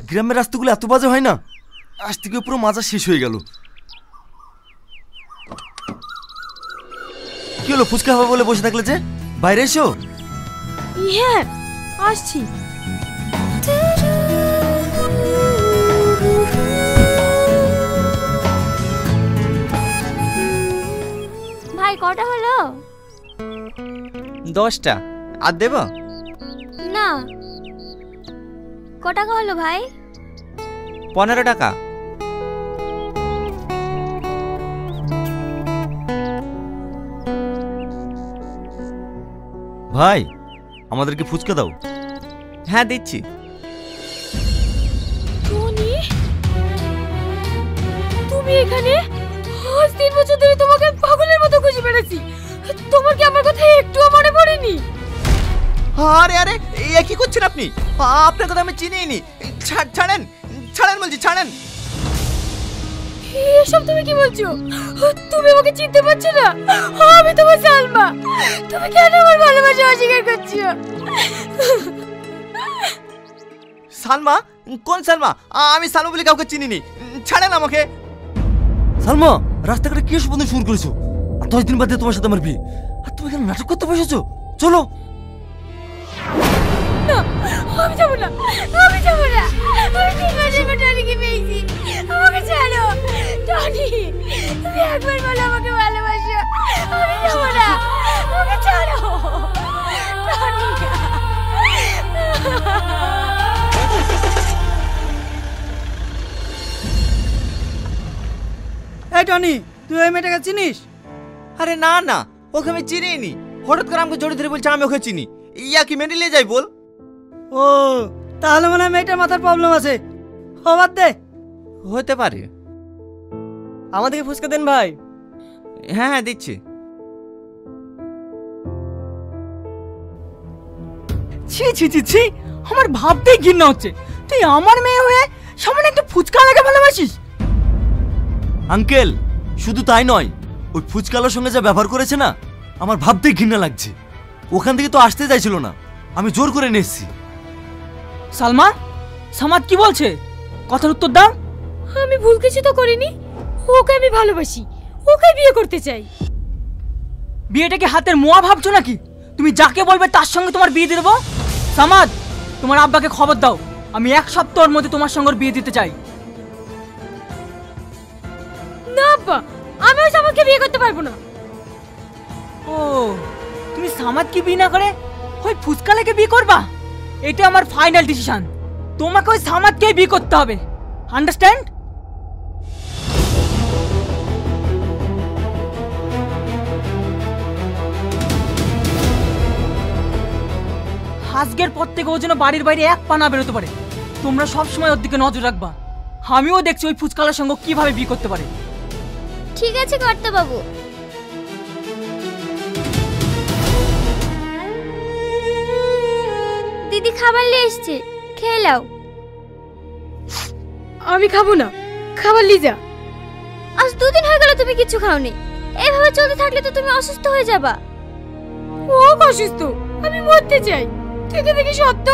গ্রামের রাস্তাগুলো এত বাজে হয় না, আজ থেকে পুরো মাজা শেষ হয়ে গেল। কি হলো, ফুচকা খাবে বলে বসে থাকলে যে? বাইরে এসো। হ্যাঁ আসছি। ভাই কটা হলো? 10টা। আর দেব না। ক টাকা হলো ভাই? 15 টাকা। ভাই আমাদেরকে ফুচকা দাও। হ্যাঁ দিচ্ছি। টনি, তুমি এখানে? আজ 3 বছর ধরে তোমাকে পাগলের মতো খুঁজে বেড়াচ্ছি, তোমার কি আমার কথা একটুও মনে পড়েনি? আরে আরে এ কি করছেন আপনি? আপনার কথা আমি চিনিই নি। ছাড়েন ছাড়েন বলছি, ছাড়েন। এসব তুমি কি বলছো? তুমি আমাকে চিনতে পারছো না? আমি তোমার সালমা। তুমি কেন আমার ভালোবাসা অস্বীকার করছো? সালমা? কোন সালমা? আমি সালমা বলে কাউকে চিনিনি। ছাড়েন আমাকে। সালমা, রাস্তাঘাটে কি এসব বন্ধু শুরু করেছো? আর 10 দিন বাদে তোমার সাথে আমার বিয়ে, আর তুমি কেন নাটক করতে বসেছো? চলো। না, আমি যাবো না, আমি যাবো না। আমি 3 মাসের পর টনিকে পেয়েছি, আমাকে ছাড়ো। টনি, তুমি একবার বলো আমাকে ভালোবাসো। আমি যাবো না, আমাকে ছাড়ো। টনি। এই টনি, তুই ওই মেয়েটাকে চিনিস? আরে না না, ওকে আমি চিনিই নি। হঠাৎ করে আমাকে জড়িয়ে ধরে বলছে আমি ওকে চিনি। ইয়া কি মেনে নিয়ে যাই বল? ও তাহলে মনে হয় মেয়েটার মাথার প্রবলেম আছে। বাদ দে। হতে পারে। আমাদেরকে ফুচকা দেন ভাই। হ্যাঁ হ্যাঁ দিচ্ছি। ছি ছি ছি ছি, আমার ভাবতেই ঘৃণা হচ্ছে। তুই আমার মেয়ে হয়ে সামনে একটা ফুচকা লাগে ভালোবাসিস? আঙ্কেল, শুধু তাই নয়, ওই ফুচকালার সঙ্গে যা ব্যবহার করেছে না, আমার ভাবতেই ঘৃণা লাগছে। ওখান থেকে তো আসতে চাইছিল না, আমি জোর করে নিয়ে এসেছি। সালমা, সামাদ কি বলছে? কথার উত্তর দাও। আমি ভুল কিছু তো করিনি, ওকে আমি ভালোবাসি, ওকে বিয়ে করতে চাই। বিয়েটাকে হাতের মোয়া ভাবছো নাকি? তুমি যাকে বলবে তার সঙ্গে তোমার বিয়ে দিয়ে দেবো। সামাদ, তোমার আব্বাকে খবর দাও, আমি 1 সপ্তাহের মধ্যে তোমার সঙ্গে বিয়ে দিতে চাই। না আব্বা, আমি ওই সামাদকে বিয়ে করতে পারবো না। ও, তুমি সামাদকে বিয়ে না করে ওই ফুচকালাকে বিয়ে করবা? এটা আমার ফাইনাল ডিসিশন। তোমাকে ওই সামাদকে বিয়ে করতে হবে, আন্ডারস্ট্যান্ড? আজকের পর থেকে ও যেন বাড়ির বাইরে 1 পা না বেরোতে পারে। তোমরা সবসময় ওর দিকে নজর রাখবা। আমিও দেখছি ওই ফুচকালার সঙ্গে কিভাবে বিয়ে করতে পারে। ঠিক আছে কর্তা বাবু। দিদি খাবার নিয়ে এসছে, খেয়ে নাও। আমি খাবো না, খাবার নিয়ে যা। আজ 2 দিন হয়ে গেল তুমি কিছু খাওনি। এভাবে চলতে থাকলে তো তুমি অসুস্থ হয়ে যাবা। ও অসুস্থ, আমি মরতে চাই। থেকে দেখি সত্য।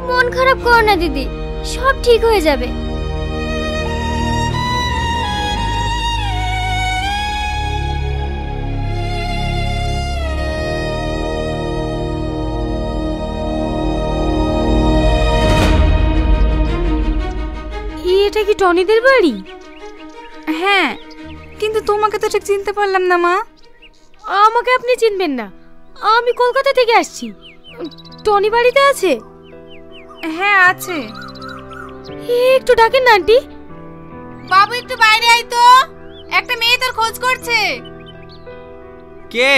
মন খারাপ করো না দিদি, সব ঠিক হয়ে যাবে। এটা কি টনিদের বাড়ি? হ্যাঁ, কিন্তু তোমাকে তো ঠিক চিনতে পারলাম না মা। আমাকে আপনি চিনবেন না, আমি কলকাতা থেকে আসছি। টনি বাড়িতে আছে? হ্যাঁ আছে। একটু ডাকেন না আন্টি। বাবু একটু বাইরে আয় তো, একটা মেয়ে তোর খোঁজ করছে। কে?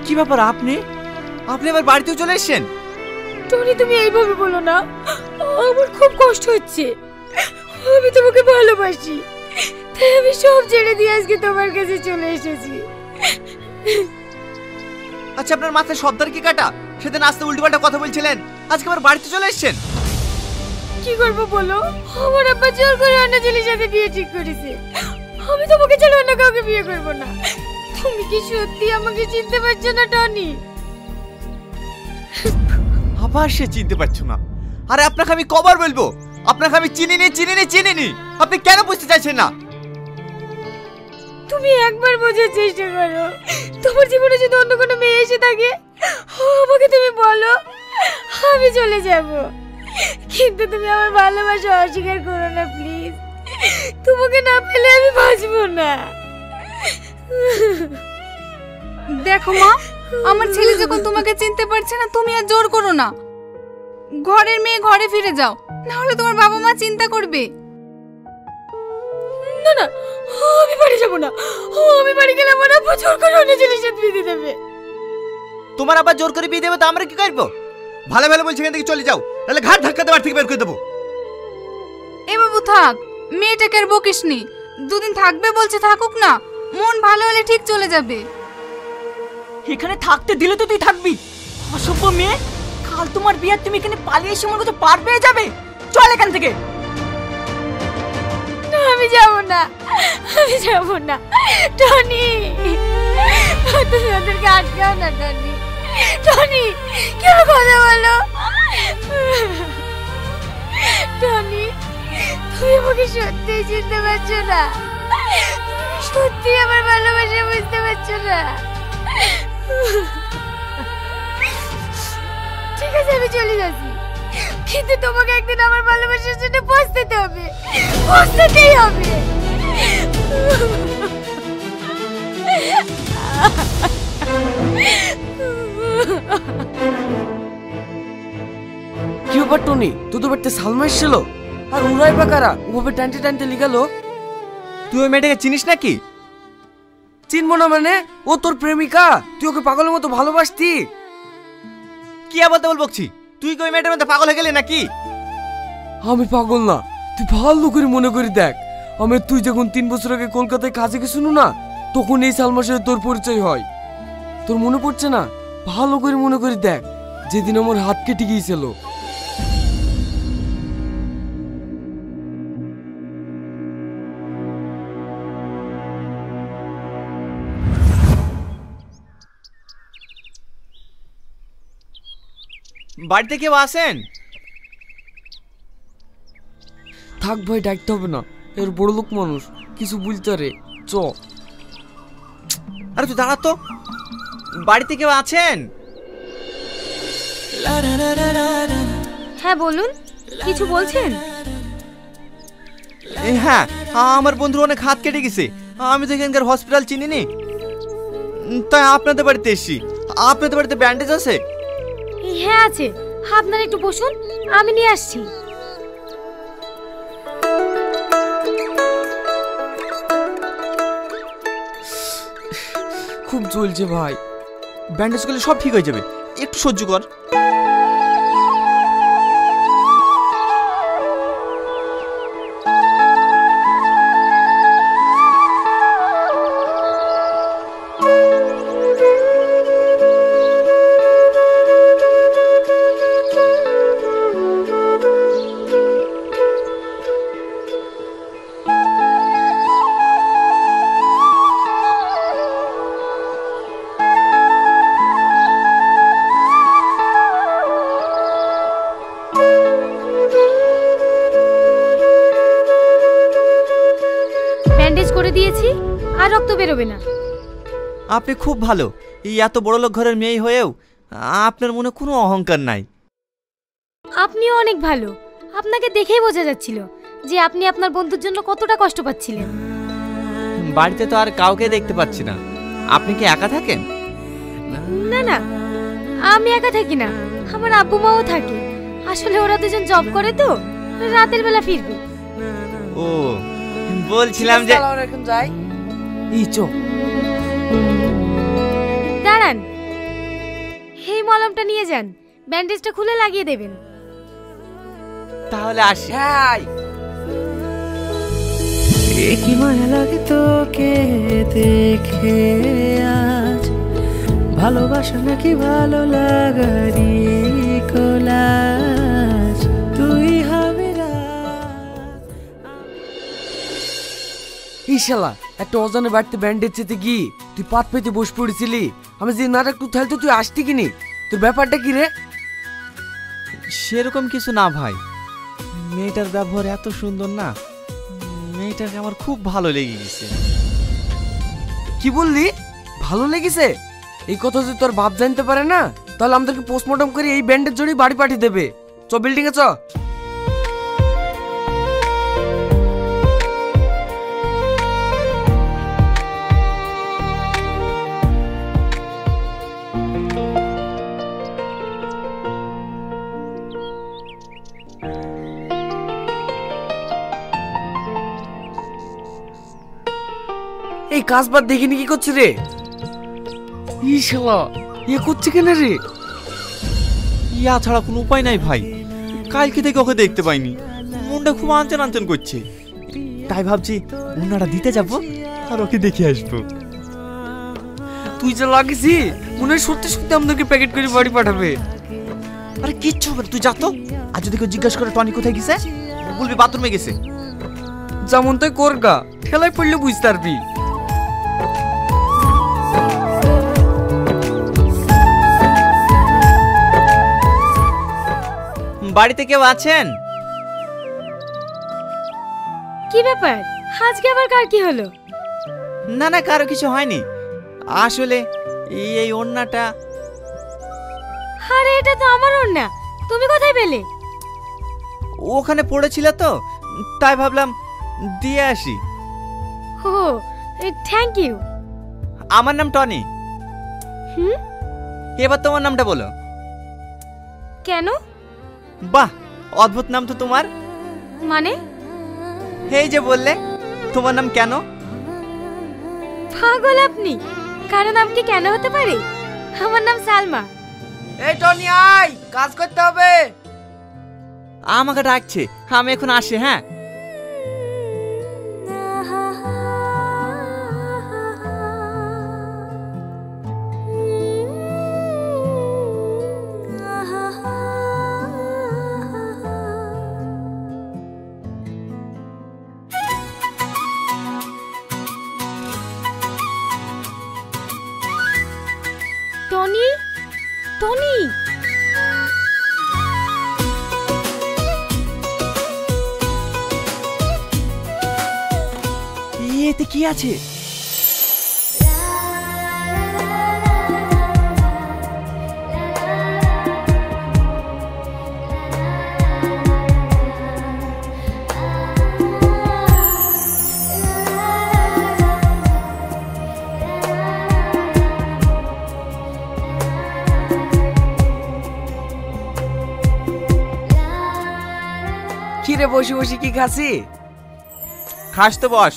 কি ব্যাপার, আপনি আবার বাড়িতেও চলে এসেছেন? টনি তুমি এইভাবে বলো না, আমার খুব কষ্ট হচ্ছে। আমি তোমাকে ভালোবাসি, তাই আমি সব ছেড়ে দিয়ে আজকে তোমার কাছে চলে এসেছি। আচ্ছা, আপনার মাথায় সবদার কি কাটা? সেদিন আসতে উল্টোপাল্টা কথা বলছিলেন, আজকে আবার বাড়িতে চলে এসেছেন। কি করবো বলো, আমার আব্বা জোর করে অন্য ছেলের সাথে বিয়ে ঠিক করেছে। আমি তোমাকে ছাড়া অন্য কাউকে বিয়ে করবো না। তুমি কি সত্যি আমাকে চিনতে পারছো না টনি? আবার সে চিনতে পারছো না? আরে আপনাকে আমি কবার বলবো, আপনাকে আমি চিনিনি। আপনি কেন বুঝতে চাইছেন না? তুমি একবার বোঝার চেষ্টা করো। তোমার জীবনে যদি অন্য কোনো মেয়ে এসে থাকে, আমাকে তুমি বলো, আমি চলে যাব। কিন্তু তুমি আমার ভালোবাসা অস্বীকার করো না প্লিজ। তোমাকে না পেলে আমি বাঁচবো না। দেখো মা, আমার ছেলে যখন তোমাকে চিনতে পারছে না, তুমি আর জোর করো না। ঘরের মেয়ে ঘরে ফিরে যাও, না হলে তোমার বাবা মা চিন্তা করবে। না না, আমি বাড়ি যাবো না। আমি বাড়ি গেলে আমার আব্বু জোর করে অন্য ছেলের সাথে বিয়ে দিয়ে দেবে। তোমার আবার জোর করে বিয়ে দেবে তো আমরা কি করবো? ভালো বলছি এখান থেকে চলে যাও, তাহলে ঘাট ধাক্কাতে বাড়ি থেকে বের করে দেবো। এ বাবু থাক, মেয়েটাকে আর বকিসনি। দুদিন থাকবে বলছে, থাকুক না। মন ভালো হলে ঠিক চলে যাবে। এখানে থাকতে দিলে তো তুই থাকবি। অসভ্য মেয়ে, কাল তোমার বিয়ে, তুমি এখানে পালিয়ে এসে আমার কাছে পার পেয়ে যাবে। চল এখান থেকে। না, আমি যাব না। টনি, তুমি ওদেরকে আটকাও না। টনি কেন কথা বলো? টনি, তুমি আমাকে সত্যিই চিনতে পারছো না? সত্যি আমার ভালোবাসা বুঝতে পারছো না? ঠিক আছে, আমি চলে যাচ্ছি, কিন্তু তোমাকে একদিন আমার ভালোবাসার জন্য পৌঁছতে হবে, পৌঁছতেই হবে। কি ব্যাপার টনি, তোদের বাড়িতে সালমা এসেছিল? আর ওরাই বা কারা? ওভাবে টানতে লিগালো। তুই ওই মেয়েটাকে চিনিস নাকি? চিনবো না মানে? ও তোর প্রেমিকা, তুই ওকে পাগলের মতো ভালোবাসতি। কি আবার বলছি? তুই কি ওই মেয়েটার মধ্যে পাগল হয়ে গেলি নাকি? আমি পাগল না, তুই ভালো করে মনে করে দেখ। তুই যখন 3 বছর আগে কলকাতায় কাজে গেছিল না, তখন এই সালমার সাথে তোর পরিচয় হয়। তোর মনে পড়ছে না? ভালো করে মনে করে দেখ, যেদিন আমার হাত কেটে গিয়েছিল। বাড়িতে কেউ আসেন? থাক ভাই, ডাকতে হবে না। এর বড় লোক মানুষ, কিছু বলতে রে। চ। আরে তুই দাঁড়া তো, বাড়িতে কেউ আছেন? হ্যাঁ বলুন, কিছু বলছেন? হ্যাঁ, আমার বন্ধুর অনেক হাত কেটে গেছে। আমি তো এখানকার হসপিটাল চিনিনি, তাই আপনাদের বাড়িতে এসেছি। আপনাদের বাড়িতে ব্যান্ডেজ আছে? হ্যাঁ আছে, আপনারা একটু বসুন, আমি নিয়ে আসছি। খুব জ্বলছে ভাই। ব্যান্ডেজ করলে সব ঠিক হয়ে যাবে, একটু সহ্য কর। দিয়েছি, আর রক্ত বেরোবে না। আপনি খুব ভালো। এই এত বড় লোক ঘরের মেয়ে হয়েও আপনার মনে কোনো অহংকার নাই। আপনিও অনেক ভালো। আপনাকে দেখেই বোঝা যাচ্ছিল যে আপনি আপনার বন্ধুর জন্য কতটা কষ্ট পাচ্ছিলেন। বাড়িতে তো আর কাউকে দেখতে পাচ্ছি না। আপনি কি একা থাকেন? না না, আমি একা থাকি না, আমার আব্বু মাও থাকে। আসলে ওরা দুজন জব করে তো, রাতের বেলা ফিরবে। ও, বলছিলাম যে এখন যাই। এই চ। দাঁড়ান, এই মলমটা নিয়ে যান, ব্যান্ডেজটা খুলে লাগিয়ে দেবেন। তাহলে আসি। হ্যাঁ। কি মায়া লাগে তোকে দেখে আজ, ভালোবাসা নাকি ভালো লাগারি কোলাজ, তুই হবে এই শালা, একটা অজানে বাড়িতে ব্যান্ডেজ চেতে গিয়ে তুই পাত পেতে বসে পড়েছিলি। আমি যে নাটক তুই থালতে তুই আসতি কিনি? তোর ব্যাপারটা কি রে? সেরকম কিছু না ভাই, মেয়েটার ব্যবহার এত সুন্দর না, মেয়েটাকে আমার খুব ভালো লেগে গেছে। কি বললি? ভালো লেগেছে? এই কথা যদি তোর বাপ জানতে পারে না, তাহলে আমাদেরকে পোস্টমর্টম করে এই ব্যান্ডের জড়িয়ে বাড়ি পাঠিয়ে দেবে। চ বিল্ডিং এ চ। এই কাজ বাদ দেখিনি কি করছিস রে? ই শালা এ করছে কেন রে? ইয়া ছাড়া কোনো উপায় নাই ভাই, কালকে থেকে ওকে দেখতে পাইনি, মনটা খুব আনচান আনচান করছে, তাই ভাবছি ওনারা দিতে যাব আর ওকে দেখে আসবো। তুই যা লাগিসি মনে হয় সত্যি সত্যি আমাদেরকে প্যাকেট করে বাড়ি পাঠাবে। আরে কিচ্ছু হবে না, তুই যা তো। আর যদি কেউ জিজ্ঞাসা করে টনি কোথায় গেছে, বলবি বাথরুমে গেছে। যেমন তাই করগা, ঠেলায় পড়লে বুঝতে পারবি। বাড়িতে কেউ আছেন? কি ব্যাপার, আজকে আবার কার কি হলো? না না, কারো কিছু হয়নি, আসলে এই ওড়নাটা। আরে এটা তো আমার ওড়না, তুমি কোথায় পেলে? ওখানে পড়েছিল তো, তাই ভাবলাম দিয়ে আসি। ও থ্যাংক ইউ। আমার নাম টনি। হুম, এবার তোমার নামটা বলো। কেন? বাহ, অদ্ভুত নাম তো তোমার। মানে? এই যে বললে তোমার নাম কেন। পাগল আপনি, কারো নাম কি কেন হতে পারে? আমার নাম সালমা। এই টনি আয়, কাজ করতে হবে। আমাকে ডাকছে, আমি এখন আসি। হ্যাঁ, টনি, টনি, এতে কি আছে? কিরে বসে বসে কি খাসি? খাস তো বস।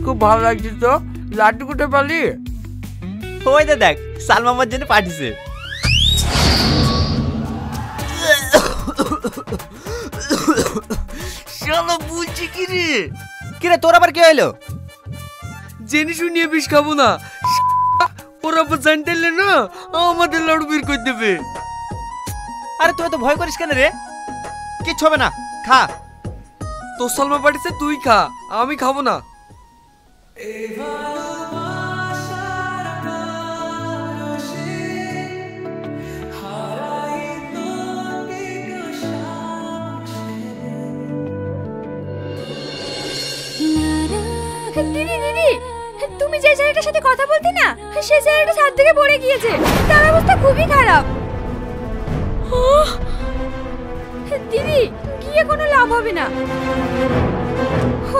খুব ভালো লাগছে তো। লাড্ডু কোথায় পালি? ওই দে দেখ, সালমা আমার জন্য পাঠিয়েছে। শালা বলছি কি রে? কিরে তোর আবার কি হইলো? জেনে শুনিয়ে বিষ খাবো না। ওরা আবার জানতে না আমাদের লাড়ু বের করে দেবে। আরে তুই তো ভয় করিস কেন রে? কিচ্ছু হবে না, খা। তোর সালমা পাঠিয়েছে, তুই খা, আমি খাবো না। দিদি দিদি, তুমি যে ছেলেটার সাথে কথা বলতে না, সেই ছেলেটা ছাদ থেকে পড়ে গিয়েছে, তার অবস্থা খুবই খারাপ। দিদি, গিয়ে কোনো লাভ হবে না,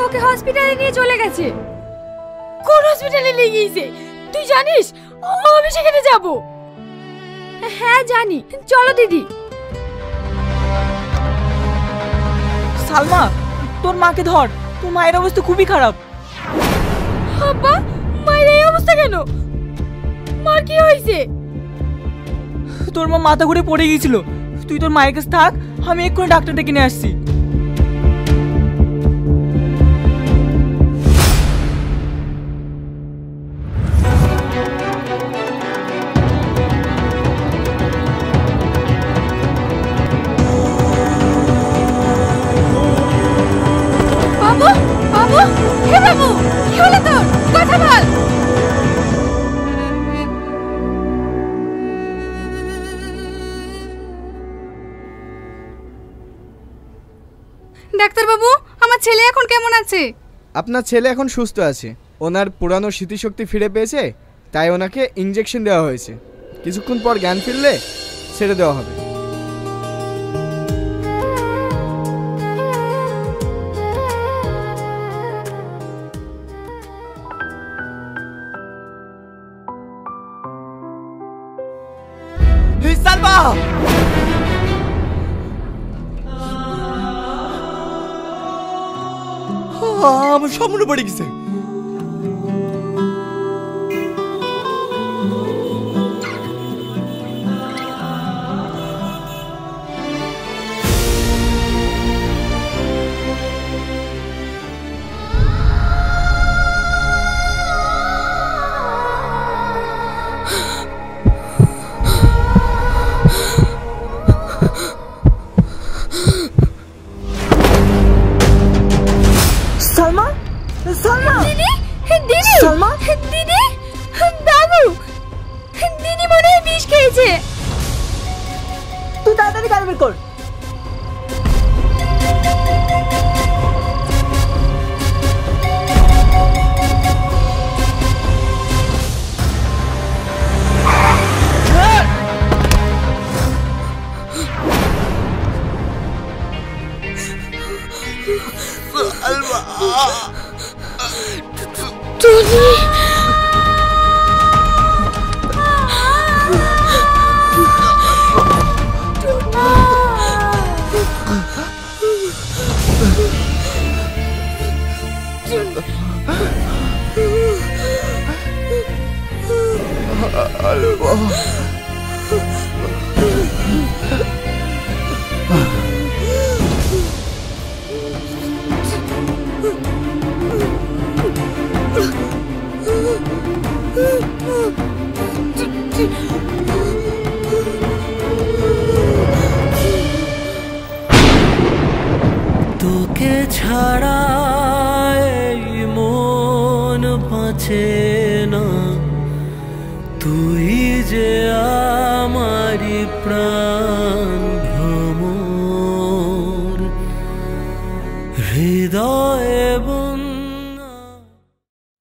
ওকে হসপিটালে নিয়ে চলে গেছে। কোন হসপিটালে নিয়ে গিয়েছে তুই জানিস? আমি সেখানে যাব। হ্যাঁ জানি, চলো দিদি। সালমা, তোর মাকে ধর, তোর মায়ের অবস্থা খুবই খারাপ। আব্বা, মায়ের এই অবস্থা কেন? মার কি হয়েছে? তোর মা মাথা ঘুরে পড়ে গিয়েছিল। তুই তোর মায়ের কাছে থাক, আমি এক্ষুনি ডাক্তার ডেকে নিয়ে আসছি। বাবু, বাবু, হে বাবু, কি হলো তোর? কথা বল। ডাক্তারবাবু, আমার ছেলে এখন কেমন আছে? আপনার ছেলে এখন সুস্থ আছে। ওনার পুরানো স্মৃতিশক্তি ফিরে পেয়েছে, তাই ওনাকে ইনজেকশন দেওয়া হয়েছে। কিছুক্ষণ পর জ্ঞান ফিরলে ছেড়ে দেওয়া হবে। সালমা, আমার সব মনে পড়ে গেছে। সালমা, সালমা, দিদি, দিদি, সালমা, দিদি, বাবু, দিদি মনে হয় বিষ খেয়েছে। তুই তাড়াতাড়ি গাড়ি বের কর। টনি, তোকে ছাড়া এই মন বাঁচে না, তুই যে আমারি প্রাণ।